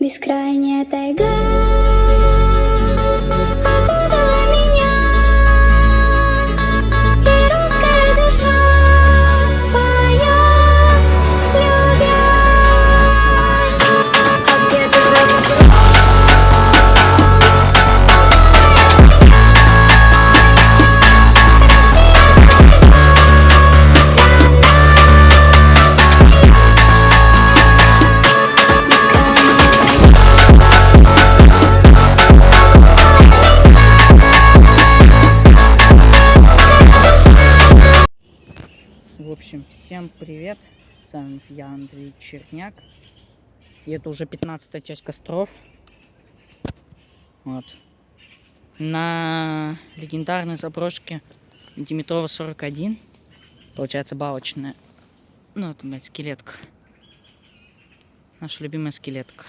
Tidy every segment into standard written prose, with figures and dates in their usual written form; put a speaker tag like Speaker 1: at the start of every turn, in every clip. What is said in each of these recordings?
Speaker 1: Бескрайняя тайга окутала меня, и русская душа поет, любя. А где-то за бугром
Speaker 2: В общем, всем привет, с вами я, Андрей Черняк, и это уже 15-я часть костров, вот, на легендарной заброшке Димитрова 41, получается балочная, ну, это, блядь, скелетка, наша любимая скелетка.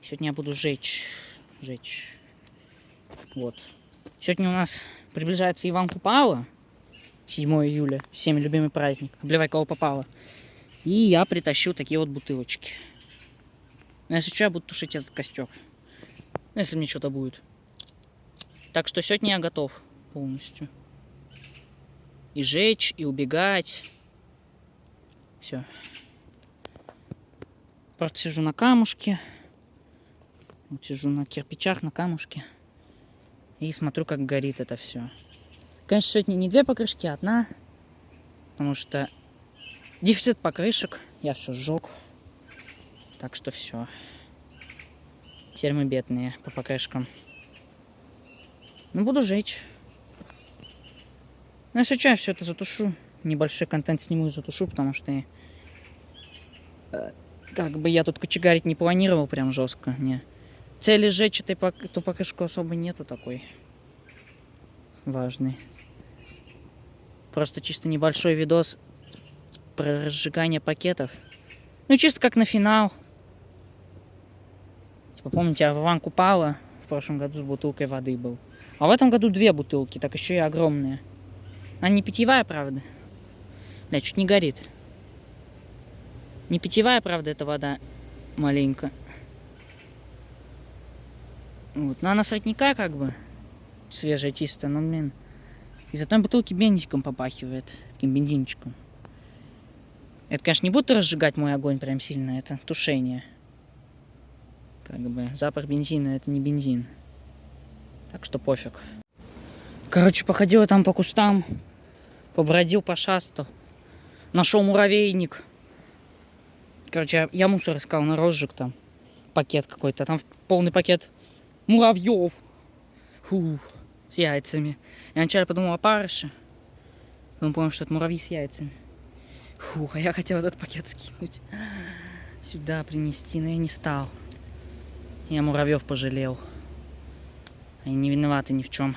Speaker 2: Сегодня я буду жечь, вот, сегодня у нас приближается Иван Купала, 7 июля, всеми любимый праздник. Обливай кого попало. И я притащил такие вот бутылочки. Но если что, я буду тушить этот костер. Ну, если мне что-то будет. Так что сегодня я готов полностью. И жечь, и убегать. Все. Просто сижу на камушке. Вот сижу на кирпичах, на камушке. И смотрю, как горит это все. Конечно, сегодня не 2 покрышки, а 1. Потому что дефицит покрышек. Я все сжег. Так что все. Теперь мы бедные по покрышкам. Ну, буду жечь. Ну, если что, я все это затушу. Небольшой контент сниму и затушу, потому что как бы я тут кочегарить не планировал прям жестко. Не. Цели сжечь эту покрышку особо нету такой важный. Просто чисто небольшой видос про разжигание пакетов. Ну, чисто как на финал. Типа, помните, Иван Купала в прошлом году с бутылкой воды был. А в этом году 2 бутылки, так еще и огромные. Она не питьевая, правда. Бля, чуть не горит. Не питьевая, правда, эта вода маленько. Вот. Но она с родника как бы свежая, чистая, но, блин, из одной бутылки бензиком попахивает, таким бензинчиком. Это, конечно, не будет разжигать мой огонь прям сильно, это тушение. Как бы запах бензина — это не бензин. Так что пофиг. Короче, походил я там по кустам, побродил, пошастал. Нашел муравейник. Короче, я мусор искал на розжиг там. Пакет какой-то, там полный пакет муравьев. Фу, с яйцами. Я вначале подумал о парыше. Потом понял, что это муравьи с яйцами. Фух, а я хотел этот пакет скинуть. Сюда принести, но я не стал. Я муравьев пожалел. Они не виноваты ни в чем.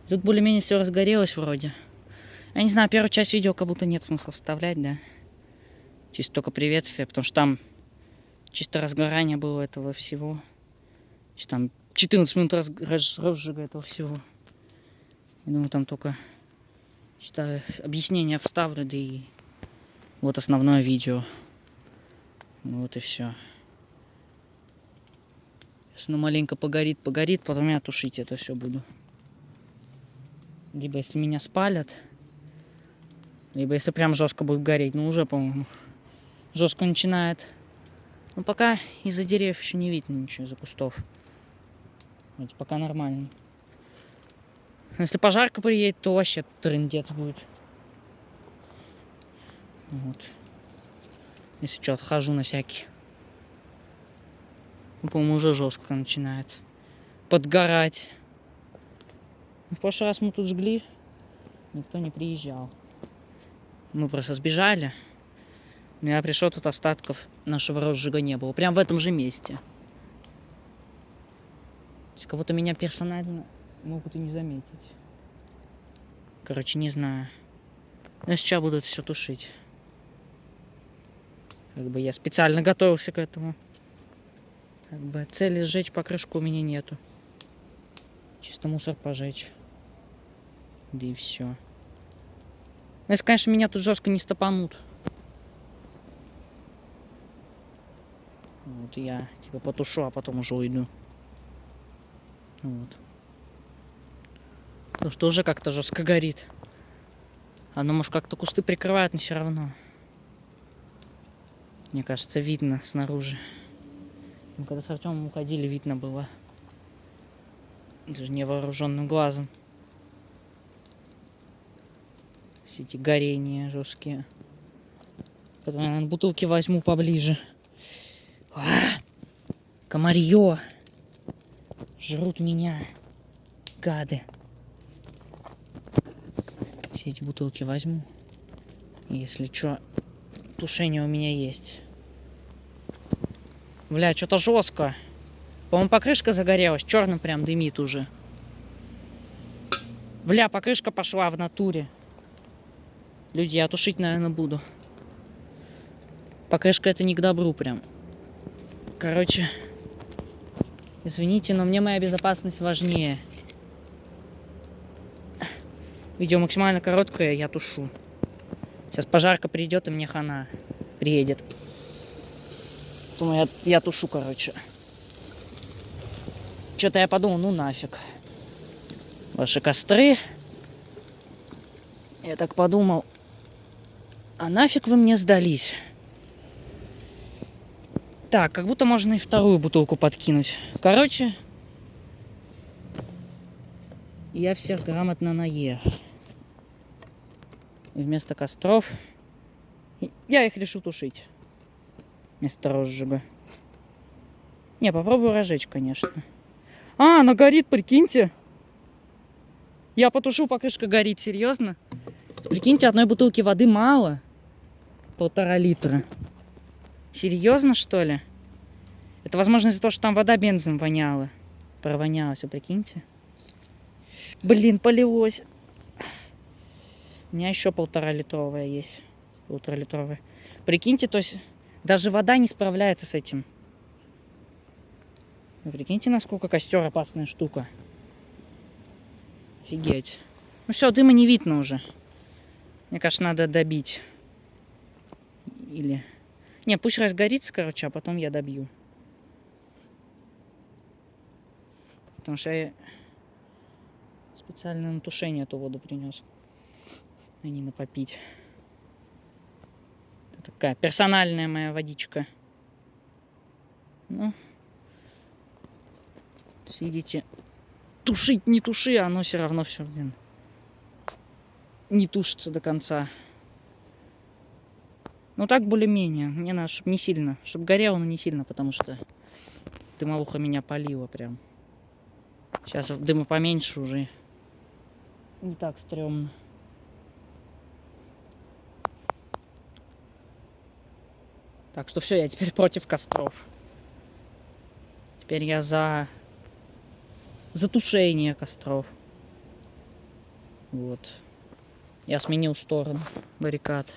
Speaker 2: Тут более-менее все разгорелось вроде. Я не знаю, первую часть видео как будто нет смысла вставлять, да. Чисто только приветствие, потому что там чисто разгорание было этого всего. Там 14 минут разжига этого всего. Я думаю, там только считаю, объяснение вставлю, да и вот основное видео. Вот и все. Сейчас оно маленько погорит, потом я тушить это все буду. Либо если меня спалят, либо если прям жестко будет гореть. Ну уже, по-моему, жестко начинает. Но пока из-за деревьев еще не видно ничего, из-за кустов. Вот, пока нормально. Но если пожарка приедет, то вообще трындец будет. Вот. Если что, отхожу на всякий. Ну, по-моему, уже жестко начинает подгорать. В прошлый раз мы тут жгли, никто не приезжал. Мы просто сбежали. Но я пришел, тут остатков нашего розжига не было. Прям в этом же месте. То есть, как будто меня персонально могут и не заметить. Короче, не знаю. Но сейчас буду это все тушить. Как бы я специально готовился к этому. Как бы цели сжечь покрышку у меня нету. Чисто мусор пожечь. Да и все. Ну, если, конечно, меня тут жестко не стопанут. Вот я типа потушу, а потом уже уйду. Вот. Потому что уже как-то жестко горит. Оно, может, как-то кусты прикрывает, но все равно. Мне кажется, видно снаружи. Ну, когда с Артемом уходили, видно было. Даже невооруженным глазом. Все эти горения жесткие. Поэтому я, наверное, бутылки возьму поближе. Комарье! Жрут меня. Гады. Все эти бутылки возьму. Если что, тушение у меня есть. Бля, что-то жестко. По-моему, покрышка загорелась. Черным прям дымит уже. Бля, покрышка пошла в натуре. Люди, я тушить, наверное, буду. Покрышка это не к добру прям. Короче, извините, но мне моя безопасность важнее. Видео максимально короткое, я тушу. Сейчас пожарка придет и мне хана приедет. Поэтому я тушу, короче. Что-то я подумал, ну нафиг. Ваши костры. Я так подумал. А нафиг вы мне сдались? Так, как будто можно и вторую бутылку подкинуть. Короче, я всех грамотно наел. И вместо костров я их решу тушить. Вместо розжига. Не, попробую разжечь, конечно. А, она горит, прикиньте. Я потушу, покрышка горит, серьезно? Прикиньте, одной бутылки воды мало. 1,5 литра. Серьезно, что ли? Это, возможно, из-за того, что там вода бензином воняла. Провонялась, вы прикиньте. Блин, полилось. У меня еще 1,5-литровая есть. 1,5-литровая. Прикиньте, то есть даже вода не справляется с этим. Вы прикиньте, насколько костер опасная штука. Офигеть. Ну все, дыма не видно уже. Мне кажется, надо добить. Или... Не, пусть разгорится, короче, а потом я добью. Потому что я специально на тушение эту воду принес. А не на попить. Это такая персональная моя водичка. Ну, видите, тушить, не туши, а оно все равно все, блин, не тушится до конца. Ну так более-менее. Мне надо, чтобы не сильно. Чтобы горело, но не сильно, потому что дымовуха меня палила прям. Сейчас дыма поменьше уже. Не так стрёмно. Так что все, я теперь против костров. Теперь я за тушение костров. Вот. Я сменил сторону баррикад.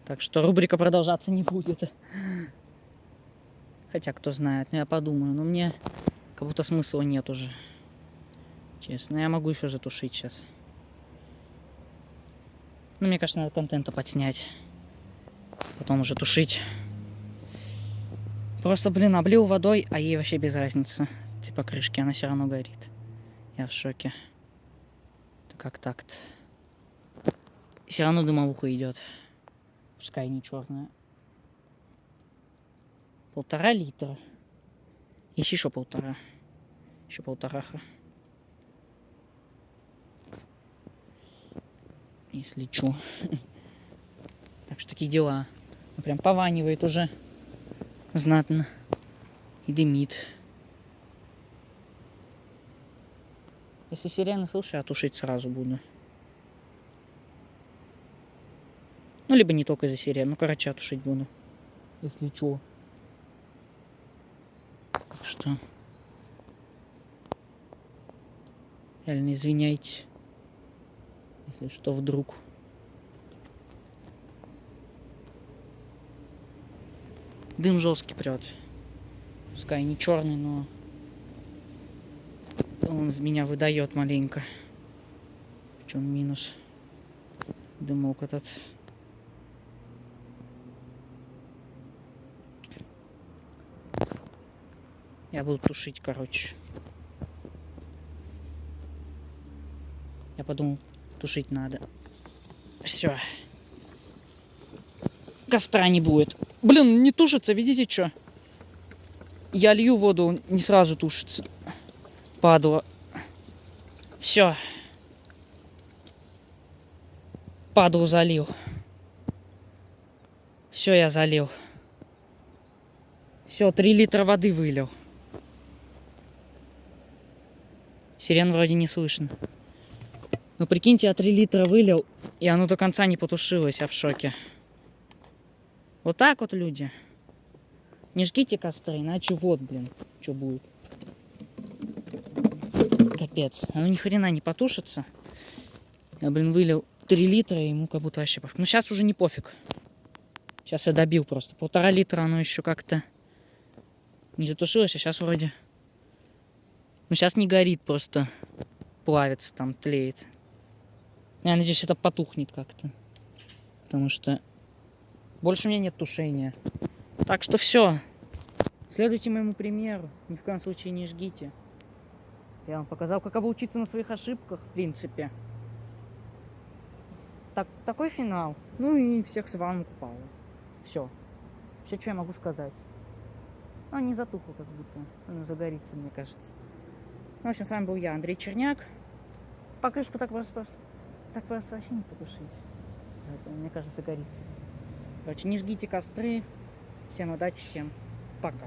Speaker 2: Так что рубрика продолжаться не будет. Хотя, кто знает, я подумаю. Но мне как будто смысла нет уже. Честно, я могу еще затушить сейчас. Ну, мне кажется, надо контента подснять. Потом уже тушить. Просто, блин, облил водой, а ей вообще без разницы. Типа крышки, она все равно горит. Я в шоке. Это как так-то? Все равно дымовуха идет. Пускай не черная. 1,5 литра. Есть еще 1,5. Еще 1,5. Если чё. Так что такие дела. Ну, прям пованивает уже знатно. И дымит. Если сирены слышу, я тушить сразу буду. Ну, либо не только из-за сирен. Ну, короче, я тушить буду. Если чё. Так что... Реально извиняйте. Если что, вдруг. Дым жесткий прет. Пускай не черный, но он в меня выдает маленько. В чем минус? Дымок этот. Я буду тушить, короче. Я подумал, тушить надо. Все. Костра не будет. Блин, не тушится, видите, что? Я лью воду, он не сразу тушится. Падла. Все. Падлу залил. Все, я залил. Все, 3 литра воды вылил. Сирен вроде не слышно. Ну прикиньте, я 3 литра вылил, и оно до конца не потушилось, я в шоке. Вот так вот, люди. Не жгите костры, иначе вот, блин, что будет. Капец. Оно ни хрена не потушится. Я, блин, вылил 3 литра, и ему как будто вообще пофиг. Ну сейчас уже не пофиг. Сейчас я добил просто. 1,5 литра оно еще как-то не затушилось, а сейчас вроде... Ну сейчас не горит, просто плавится там, тлеет. Я надеюсь, это потухнет как-то. Потому что больше у меня нет тушения. Так что все. Следуйте моему примеру. Ни в коем случае не жгите. Я вам показал, каково учиться на своих ошибках, в принципе. Такой финал. Ну и всех с вами купала. Все. Все, что я могу сказать. А, не затухло как будто. Оно загорится, мне кажется. Ну, в общем, с вами был я, Андрей Черняк. Покрышку так просто вообще не потушить. Поэтому, мне кажется, загорится. Короче, не жгите костры. Всем удачи, всем пока.